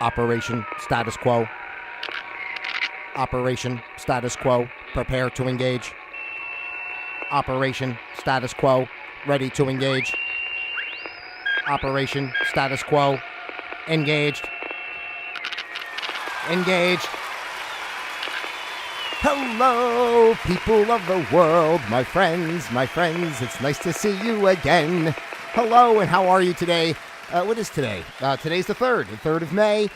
Operation Status Quo. Operation Status Quo. Prepare to engage. Operation Status Quo. Ready to engage. Operation Status Quo. Engaged. Engaged. Hello, people of the world, my friends, it's nice to see you again. Hello, and how are you today? What is today? Today's the 3rd of May,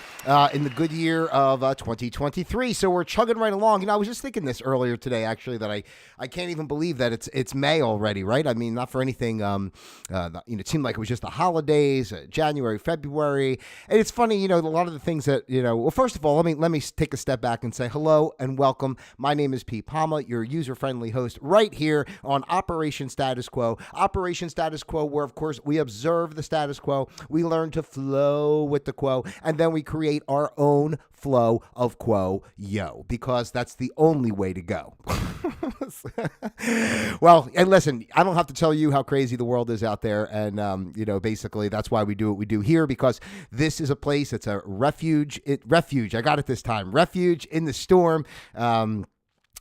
in the good year of 2023. So we're chugging right along. You know, I was just thinking this earlier today, actually, that I can't even believe that it's May already, right? I mean, not for anything. It seemed like it was just the holidays, January, February. And it's funny, a lot of the things that, well, first of all, let me take a step back and say hello and welcome. My name is Pete Palma, your user-friendly host right here on Operation Status Quo. Operation Status Quo, where, of course, we observe the status quo. We learn to flow with the quo, and then we create our own flow of quo, because that's the only way to go. Well, and listen, I don't have to tell you how crazy the world is out there, and basically that's why we do what we do here, because this is a place. It's a refuge. I got it this time. Refuge in the storm. I'm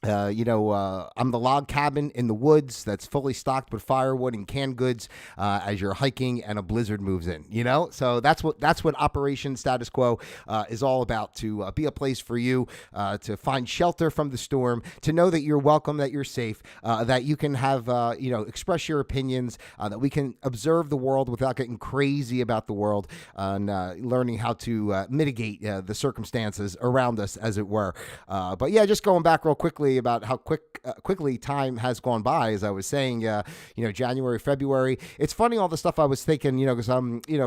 the log cabin in the woods that's fully stocked with firewood and canned goods as you're hiking and a blizzard moves in, So that's what Operation Status Quo is all about, to be a place for you to find shelter from the storm, to know that you're welcome, that you're safe, that you can have, express your opinions, that we can observe the world without getting crazy about the world, and learning how to mitigate the circumstances around us, as it were. But yeah, just going back real quickly about how quickly time has gone by, as I was saying, January, February. It's funny, all the stuff I was thinking, because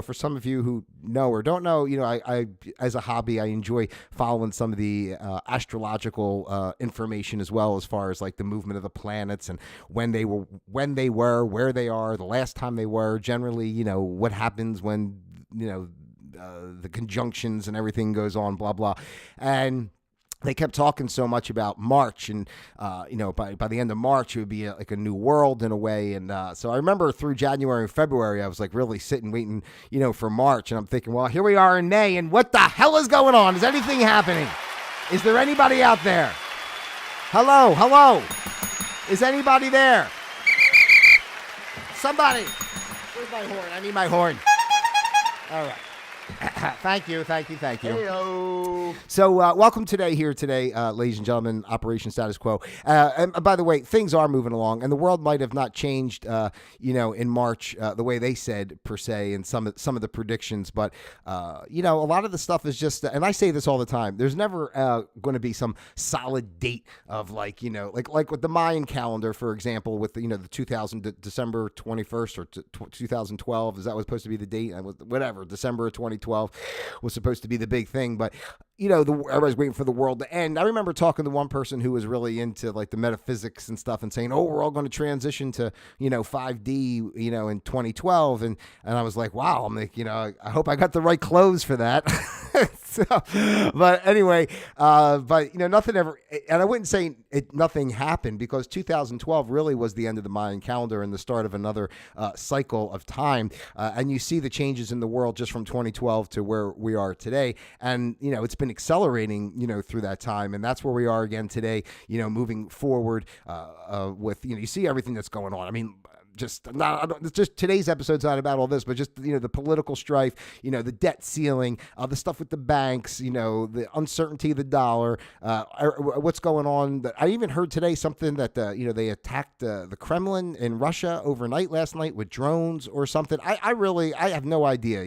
for some of you who know or don't know, I as a hobby, I enjoy following some of the astrological information, as well, as far as like the movement of the planets and when they were, where they are, the last time they were, generally, what happens when, the conjunctions and everything goes on, blah, blah. And they kept talking so much about March, and by the end of March it would be like a new world in a way. And so I remember through January and February, I was like really sitting waiting, for March, and I'm thinking, well, here we are in May, and what the hell is going on? Is anything happening? Is there anybody out there? Hello? Is anybody there? Somebody. Where's my horn? I need my horn. All right. Thank you. Heyo. So welcome today, ladies and gentlemen, Operation Status Quo. And by the way, things are moving along, and the world might have not changed, in March the way they said, per se, and some of the predictions. But, a lot of the stuff is just, and I say this all the time, there's never going to be some solid date of like with the Mayan calendar, for example, with the 2000 December 21st or 2012, is that was supposed to be the date? Whatever, December of 2012 was supposed to be the big thing, but everybody's waiting for the world to end. I remember talking to one person who was really into like the metaphysics and stuff, and saying, "Oh, we're all going to transition to 5D, in 2012," and I was like, "Wow!" I'm like, I hope I got the right clothes for that. So, but anyway, nothing ever, and I wouldn't say nothing happened, because 2012 really was the end of the Mayan calendar and the start of another cycle of time. And you see the changes in the world just from 2012 to where we are today. And, it's been accelerating, through that time. And that's where we are again today, moving forward with, you see everything that's going on. I mean, just today's episode's not about all this, but just, the political strife, the debt ceiling, the stuff with the banks, the uncertainty of the dollar, what's going on. I even heard today something that, they attacked the Kremlin in Russia overnight last night with drones or something. I have no idea,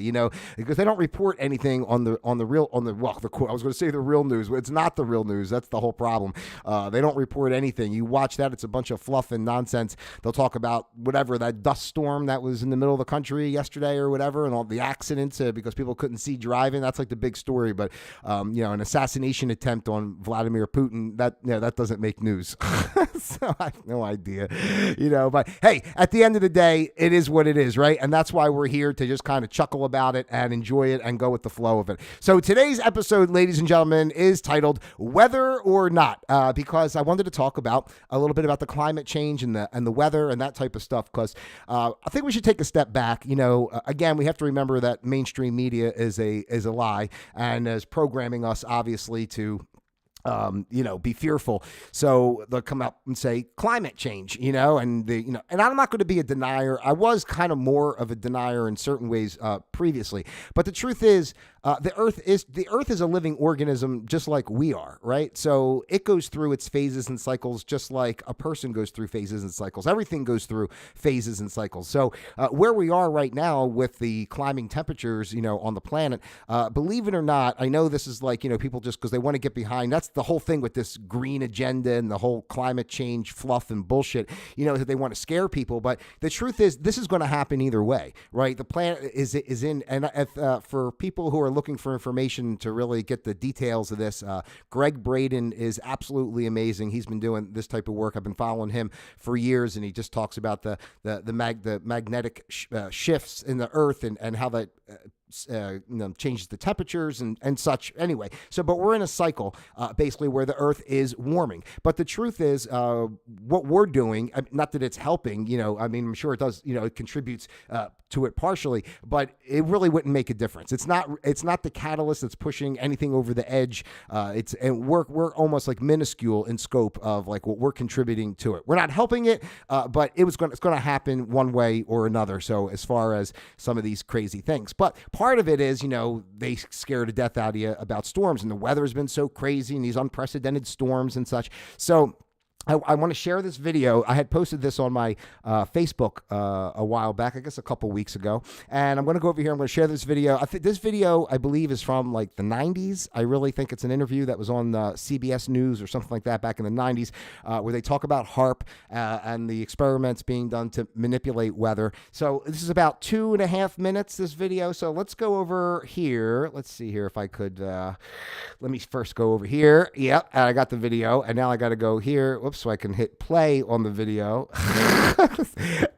because they don't report anything on the real, I was going to say the real news. It's not the real news. That's the whole problem. They don't report anything. You watch that, it's a bunch of fluff and nonsense. They'll talk about whatever, that dust storm that was in the middle of the country yesterday or whatever, and all the accidents because people couldn't see driving. That's like the big story. But an assassination attempt on Vladimir Putin, that doesn't make news. So I have no idea, but hey, at the end of the day, it is what it is, right? And that's why we're here, to just kind of chuckle about it and enjoy it and go with the flow of it. So today's episode, ladies and gentlemen, is titled Whether or Not, because I wanted to talk about a little bit about the climate change and the weather and that type of stuff. stuff, because I think we should take a step back. Again, we have to remember that mainstream media is a lie and is programming us, obviously, to be fearful. So they'll come up and say climate change, and and I'm not going to be a denier. I was kind of more of a denier in certain ways previously, but the truth is, the Earth is a living organism just like we are, right? So it goes through its phases and cycles just like a person goes through phases and cycles. Everything goes through phases and cycles. So where we are right now with the climbing temperatures, on the planet, believe it or not, I know this is like, people just because they want to get behind. That's the whole thing with this green agenda and the whole climate change fluff and bullshit, that they want to scare people. But the truth is, this is going to happen either way, right? The planet is in, and for people who are looking for information to really get the details of this, Greg Braden is absolutely amazing. He's been doing this type of work. I've been following him for years, and he just talks about the magnetic shifts in the Earth and how that changes the temperatures and such. Anyway, but we're in a cycle basically where the Earth is warming. But the truth is, what we're doing, not that it's helping, I'm sure it does, it contributes to it partially, but it really wouldn't make a difference. It's not the catalyst that's pushing anything over the edge. We're almost like minuscule in scope of like what we're contributing to it. We're not helping it, but it's going to happen one way or another. So as far as some of these crazy things, but part of it is, they scare the death out of you about storms, and the weather's been so crazy and these unprecedented storms and such. So I want to share this video. I had posted this on my Facebook a while back, I guess a couple weeks ago. And I'm going to go over here. I'm going to share this video. This video, I believe, is from like the 90s. I really think it's an interview that was on CBS News or something like that back in the 90s, where they talk about HAARP and the experiments being done to manipulate weather. So this is about 2.5 minutes, this video. So let's go over here. Let's see here if I could. Let me first go over here. Yep, I got the video. And now I got to go here. Whoops. So I can hit play on the video.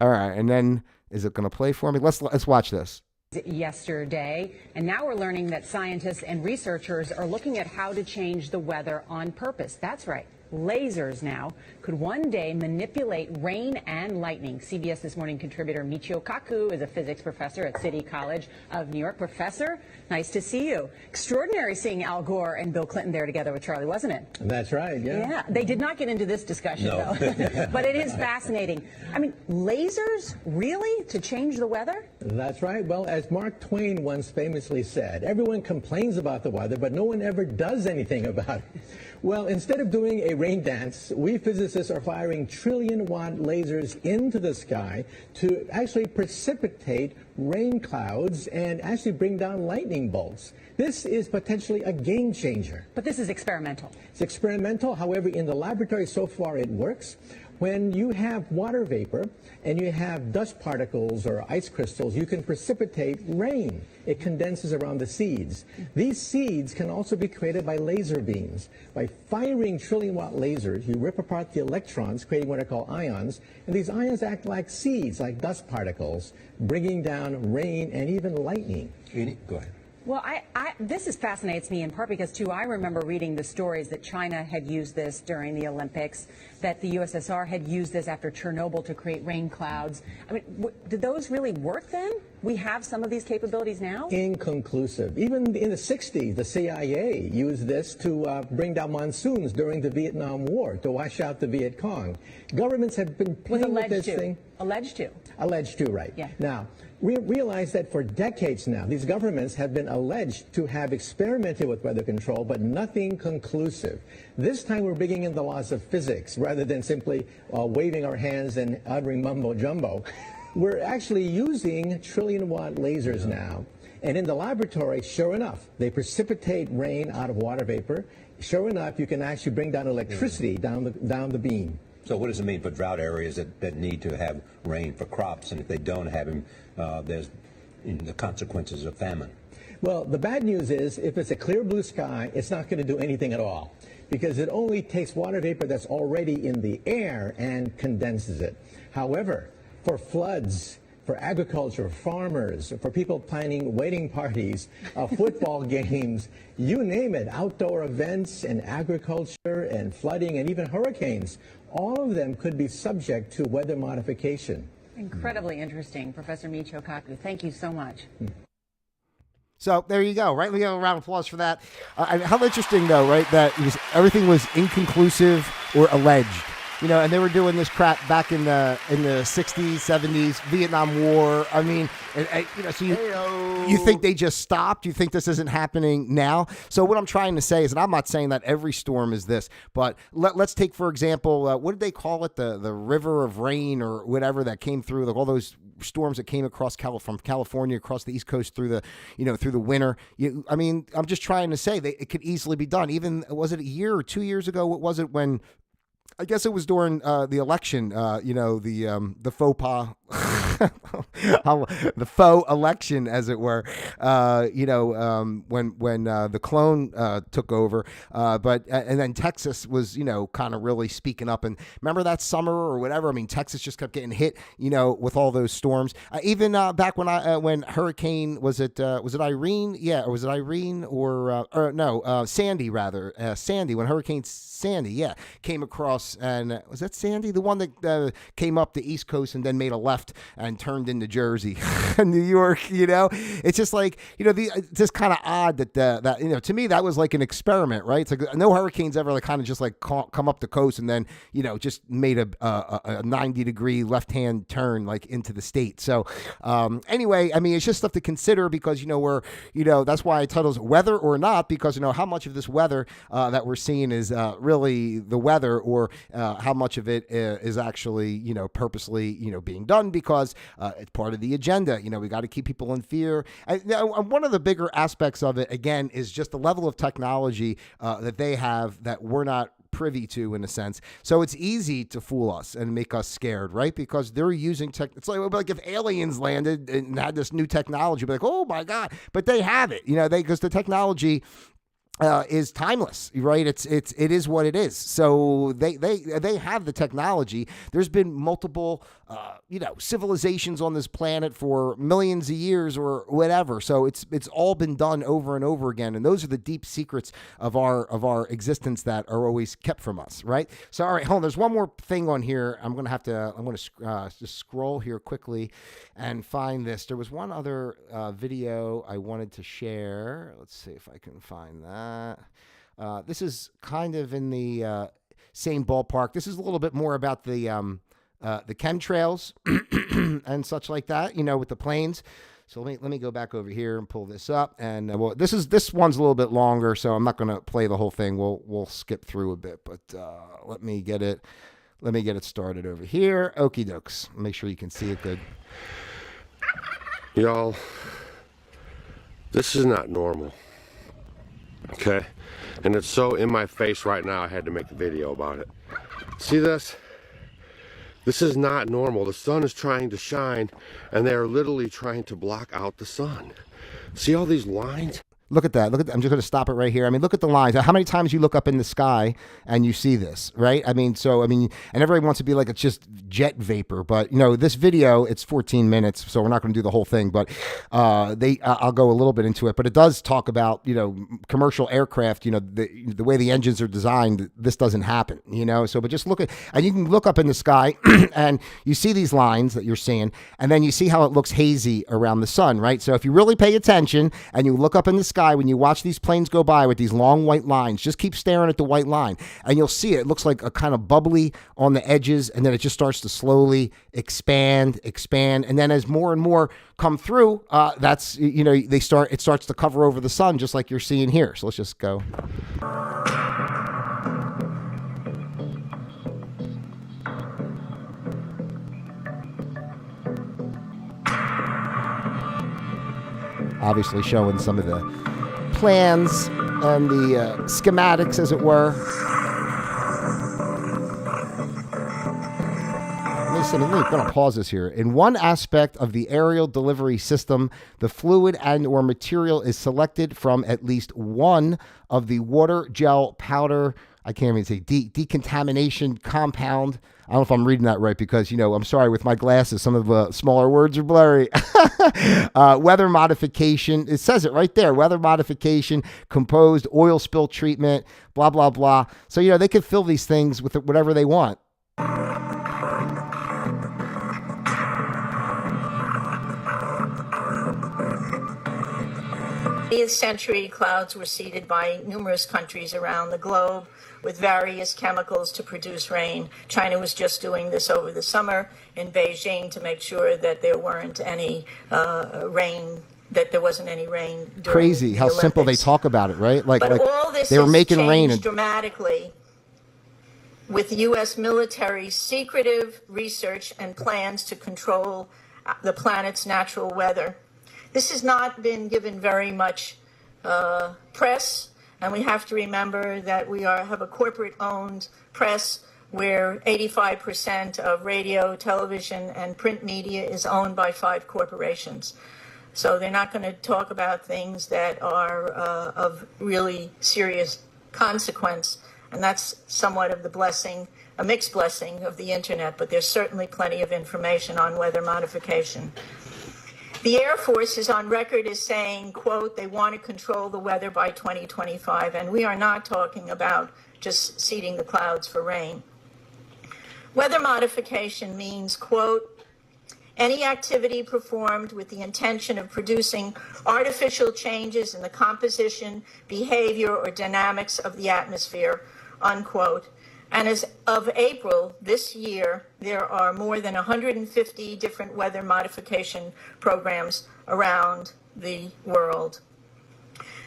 All right, and then is it going to play for me? Let's watch this. Yesterday, and now we're learning that scientists and researchers are looking at how to change the weather on purpose. That's right. Lasers now could one day manipulate rain and lightning. CBS This Morning contributor Michio Kaku is a physics professor at City College of New York. Professor, nice to see you. Extraordinary seeing Al Gore and Bill Clinton there together with Charlie, wasn't it? That's right, yeah. Yeah, they did not get into this discussion, though. But it is fascinating. I mean, lasers, really, to change the weather? That's right. Well, as Mark Twain once famously said, everyone complains about the weather, but no one ever does anything about it. Well, instead of doing a rain dance, we physicists are firing trillion-watt lasers into the sky to actually precipitate rain clouds and actually bring down lightning bolts. This is potentially a game changer. But this is experimental. It's experimental. However, in the laboratory so far it works. When you have water vapor and you have dust particles or ice crystals, you can precipitate rain. It condenses around the seeds. These seeds can also be created by laser beams. By firing trillion-watt lasers, you rip apart the electrons, creating what are called ions, and these ions act like seeds, like dust particles, bringing down rain and even lightning. Go ahead. Well, this fascinates me in part because, too, I remember reading the stories that China had used this during the Olympics, that the USSR had used this after Chernobyl to create rain clouds. I mean, did those really work then? We have some of these capabilities now? Inconclusive. Even in the 60s, the CIA used this to bring down monsoons during the Vietnam War, to wash out the Viet Cong. Governments have been playing with this thing. Alleged to. Alleged to, right. Yeah. Now, we realize that for decades now, these governments have been alleged to have experimented with weather control, but nothing conclusive. This time we're bringing in the laws of physics rather than simply waving our hands and uttering mumbo-jumbo. We're actually using trillion-watt lasers now. And in the laboratory, sure enough, they precipitate rain out of water vapor. Sure enough, you can actually bring down electricity down the beam. So what does it mean for drought areas that need to have rain for crops, and if they don't have them, there's the consequences of famine? Well, the bad news is if it's a clear blue sky, it's not going to do anything at all, because it only takes water vapor that's already in the air and condenses it. However, for floods, for agriculture, farmers, for people planning wedding parties, football games, you name it, outdoor events and agriculture and flooding and even hurricanes, all of them could be subject to weather modification. Incredibly interesting, Professor Michio Kaku. Thank you so much. So there you go, right? We have a round of applause for that. How interesting, though, right? That everything was inconclusive or alleged, and they were doing this crap back in the 60s, 70s, Vietnam War. I mean, so you think they just stopped? You think this isn't happening now? So what I'm trying to say is, and I'm not saying that every storm is this, but let's take, for example, what did they call it? The river of rain or whatever that came through, like all those storms that came across from California across the East Coast through the through the winter. I mean, I'm just trying to say that it could easily be done. Even, was it a year or 2 years ago? What was it when? I guess it was during the election. The faux pas. The faux election, as it were, when the clone took over, and then Texas was, kind of really speaking up. And remember that summer or whatever? I mean, Texas just kept getting hit, with all those storms. Even back when Hurricane, was it Irene? Yeah, or was it Irene or no, Sandy rather? Sandy, when Hurricane Sandy, yeah, came across, and was that Sandy, the one that came up the East Coast and then made a left and turned into Jersey and New York? It's just like, it's just kind of odd that to me, that was like an experiment, right? It's like no hurricanes ever like kind of just like come up the coast and then, just made a 90-degree left-hand turn like into the state. So anyway, I mean, it's just stuff to consider because, that's why I titled it Weather or Not, because, how much of this weather that we're seeing is really the weather, or how much of it is actually, purposely, being done because it's part of the agenda. We got to keep people in fear. And one of the bigger aspects of it, again, is just the level of technology that they have that we're not privy to, in a sense. So it's easy to fool us and make us scared, right? Because they're using tech. It's like if aliens landed and had this new technology, be like, oh my God, but they have it, because the technology is timeless, right? It is what it is. So they have the technology. There's been multiple, civilizations on this planet for millions of years or whatever. So it's all been done over and over again. And those are the deep secrets of our existence that are always kept from us, right? So, all right, hold on. There's one more thing on here. I'm going to just scroll here quickly and find this. There was one other video I wanted to share. Let's see if I can find that. This is kind of in the same ballpark. This is a little bit more about the chemtrails and such like that, with the planes. So let me go back over here and pull this up. And this one's a little bit longer, so I'm not going to play the whole thing. We'll skip through a bit, but let me get it started over here. Okie dokes. Make sure you can see it good. Y'all, this is not normal. Okay, and it's so in my face right now, I had to make a video about it. See this? This is not normal. The sun is trying to shine, and they are literally trying to block out the sun. See all these lines? Look at that. I'm just going to stop it right here. I mean, look at the lines. How many times you look up in the sky and you see this, right? I mean, and everybody wants to be like, it's just jet vapor. But, this video, it's 14 minutes, so we're not going to do the whole thing. But I'll go a little bit into it. But it does talk about, commercial aircraft, the way the engines are designed, this doesn't happen, So, but just and you can look up in the sky and you see these lines that you're seeing. And then you see how it looks hazy around the sun, right? So if you really pay attention and you look up in the sky, when you watch these planes go by with these long white lines, just keep staring at the white line and you'll see it. It looks like a kind of bubbly on the edges, and then it just starts to slowly expand. And then as more and more come through, it starts to cover over the sun, just like you're seeing here. So let's just go. Obviously showing some of the plans and the schematics, as it were. I'm going to pause this here. In one aspect of the aerial delivery system, the fluid and or material is selected from at least one of the water, gel, powder, I can't even say decontamination compound. I don't know if I'm reading that right because, I'm sorry, with my glasses, some of the smaller words are blurry. Weather modification. It says it right there. Weather modification, composed, oil spill treatment, blah, blah, blah. So, they can fill these things with whatever they want. 20th century, clouds were seeded by numerous countries around the globe with various chemicals to produce rain. China was just doing this over the summer in Beijing to make sure that there weren't any rain, that there wasn't any rain during Crazy the how Olympics. simple they talk about it, right? Like all this they were has making rain changed dramatically with U.S. military secretive research and plans to control the planet's natural weather. This has not been given very much press, and we have to remember that we have a corporate-owned press where 85% of radio, television, and print media is owned by 5 corporations. So they're not going to talk about things that are of really serious consequence, and that's somewhat of the blessing, a mixed blessing of the internet, but there's certainly plenty of information on weather modification. The Air Force is on record as saying, quote, they want to control the weather by 2025, and we are not talking about just seeding the clouds for rain. Weather modification means, quote, any activity performed with the intention of producing artificial changes in the composition, behavior, or dynamics of the atmosphere, unquote. And as of April this year, there are more than 150 different weather modification programs around the world.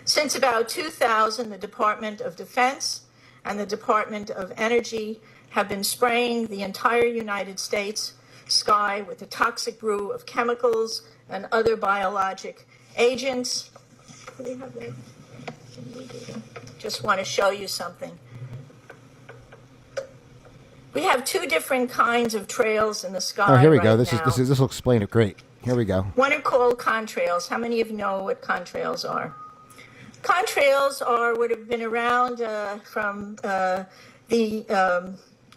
Since about 2000, the Department of Defense and the Department of Energy have been spraying the entire United States sky with a toxic brew of chemicals and other biologic agents. Do they have that? Just want to show you something. We have 2 different kinds of trails in the sky. Oh, here we right go. now. This will explain it great. Here we go. One are called contrails. How many of you know what contrails are? Contrails would have been around from the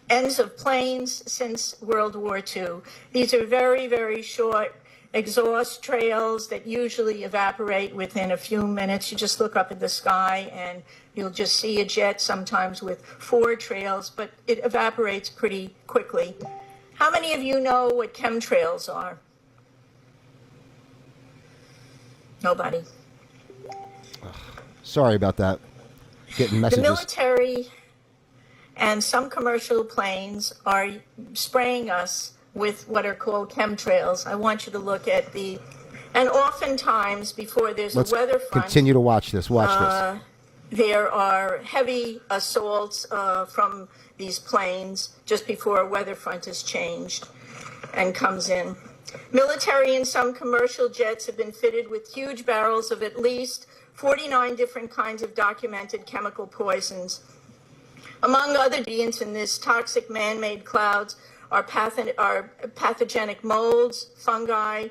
ends of planes since World War II. These are very, very short exhaust trails that usually evaporate within a few minutes. You just look up at the sky and you'll just see a jet, sometimes with 4 trails, but it evaporates pretty quickly. How many of you know what chemtrails are? Nobody. Sorry about that. Getting messages. The military and some commercial planes are spraying us with what are called chemtrails. I want you to look at and oftentimes before there's Let's a weather front, continue to watch this. Watch this. there are heavy assaults from these planes just before a weather front is changed and comes in. Military and some commercial jets have been fitted with huge barrels of at least 49 different kinds of documented chemical poisons. Among other ingredients in this toxic man-made clouds are pathogenic molds, fungi,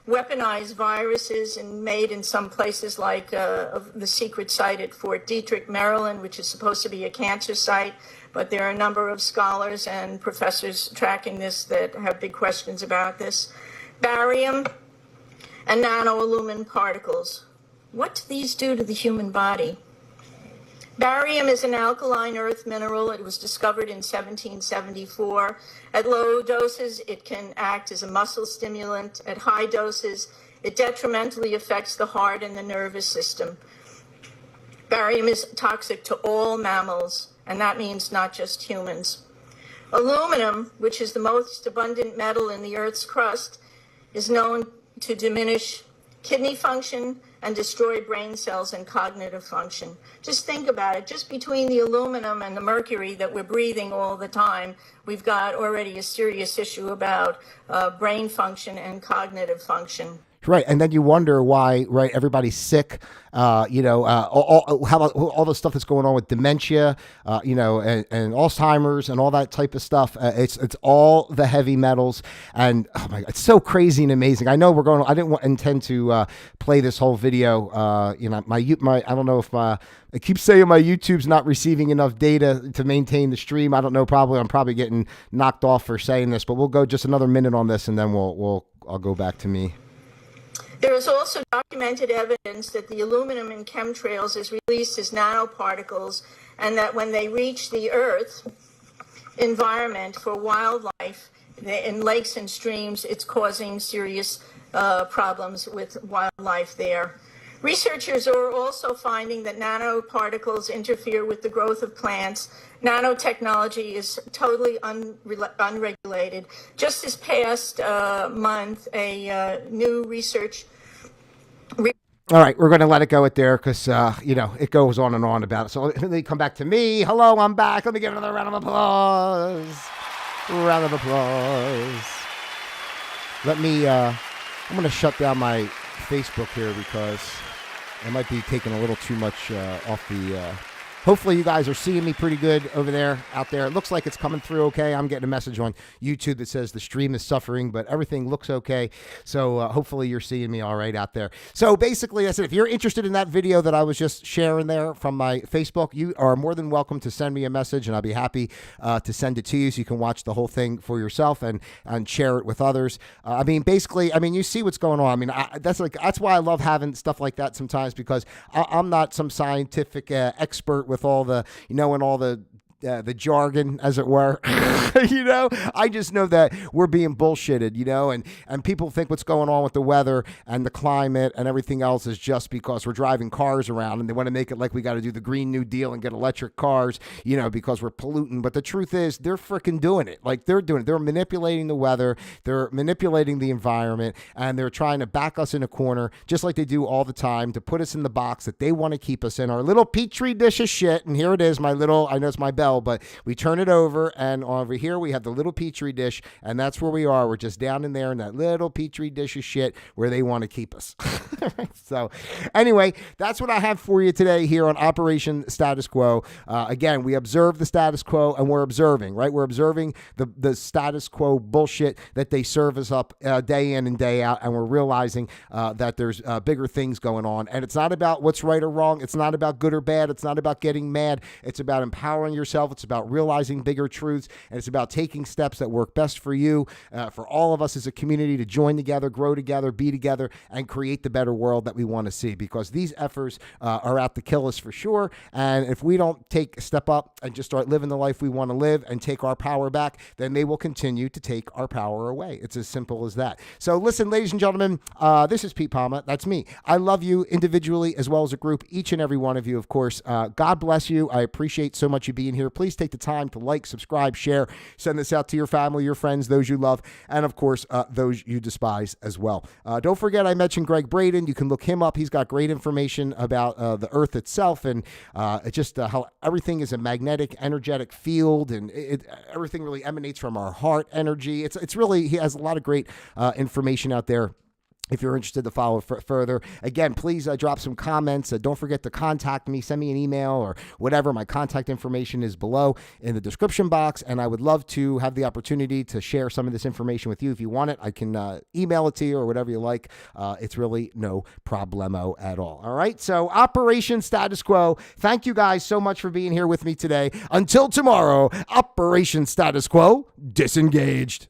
weaponized viruses, and made in some places like the secret site at Fort Detrick, Maryland, which is supposed to be a cancer site. But there are a number of scholars and professors tracking this that have big questions about this. Barium and nanoaluminum particles. What do these do to the human body? Barium is an alkaline earth mineral. It was discovered in 1774. At low doses, it can act as a muscle stimulant. At high doses, it detrimentally affects the heart and the nervous system. Barium is toxic to all mammals, and that means not just humans. Aluminum, which is the most abundant metal in the Earth's crust, is known to diminish kidney function and destroy brain cells and cognitive function. Just think about it. Just between the aluminum and the mercury that we're breathing all the time, we've got already a serious issue about brain function and cognitive function. Right, and then you wonder why, right? Everybody's sick. How about all the stuff that's going on with dementia, and Alzheimer's and all that type of stuff. It's all the heavy metals, and oh my God, it's so crazy and amazing. I know I didn't intend to play this whole video. I don't know if I keep saying my YouTube's not receiving enough data to maintain the stream. I don't know. I'm probably getting knocked off for saying this, but we'll go just another minute on this, and then I'll go back to me. There is also documented evidence that the aluminum in chemtrails is released as nanoparticles, and that when they reach the Earth environment for wildlife, in lakes and streams, it's causing serious problems with wildlife there. Researchers are also finding that nanoparticles interfere with the growth of plants. Nanotechnology is totally unregulated. Just this past month, a new research. All right, we're going to let it go at there because, it goes on and on about it. So let me come back to me. Hello, I'm back. Let me give another round of applause. Round of applause. Let me, I'm going to shut down my Facebook here because I might be taking a little too much off the... Hopefully you guys are seeing me pretty good over there, out there. It looks like it's coming through okay. I'm getting a message on YouTube that says the stream is suffering, but everything looks okay. So hopefully you're seeing me all right out there. So basically, I said, if you're interested in that video that I was just sharing there from my Facebook, you are more than welcome to send me a message, and I'll be happy to send it to you so you can watch the whole thing for yourself and share it with others. You see what's going on. That's why I love having stuff like that sometimes, because I'm not some scientific expert with all the, and all the jargon, as it were. I just know that we're being bullshitted, and people think what's going on with the weather and the climate and everything else is just because we're driving cars around, and they want to make it like we got to do the Green New Deal and get electric cars, because we're polluting. But the truth is, they're freaking doing it. Like, they're doing it. They're manipulating the weather. They're manipulating the environment, and they're trying to back us in a corner, just like they do all the time, to put us in the box that they want to keep us in, our little petri dish of shit. And here it is, I know it's my bell, but we turn it over, and over here we have the little petri dish, and that's where we are. We're just down in there in that little petri dish of shit where they want to keep us. So anyway, that's what I have for you today here on Operation Status Quo. Again, we observe the status quo, and we're observing, right? We're observing the status quo bullshit that they serve us up day in and day out, and we're realizing that there's bigger things going on. And it's not about what's right or wrong. It's not about good or bad. It's not about getting mad. It's about empowering yourself. It's about realizing bigger truths, and it's about taking steps that work best for you, for all of us as a community, to join together, grow together, be together, and create the better world that we want to see, because these efforts are out to kill us for sure. And if we don't take a step up and just start living the life we want to live and take our power back, then they will continue to take our power away. It's as simple as that. So listen, ladies and gentlemen, this is Pete Palma. That's me. I love you individually as well as a group, each and every one of you, of course. God bless you. I appreciate so much you being here. Please take the time to like, subscribe, share, send this out to your family, your friends, those you love, and of course, those you despise as well. Don't forget, I mentioned Greg Braden. You can look him up. He's got great information about the Earth itself, and how everything is a magnetic, energetic field, and everything really emanates from our heart energy. It's really, he has a lot of great information out there. If you're interested to follow further, again, please drop some comments. Don't forget to contact me. Send me an email or whatever. My contact information is below in the description box, and I would love to have the opportunity to share some of this information with you. If you want it, I can email it to you or whatever you like. It's really no problemo at all. All right, so Operation Status Quo. Thank you guys so much for being here with me today. Until tomorrow, Operation Status Quo disengaged.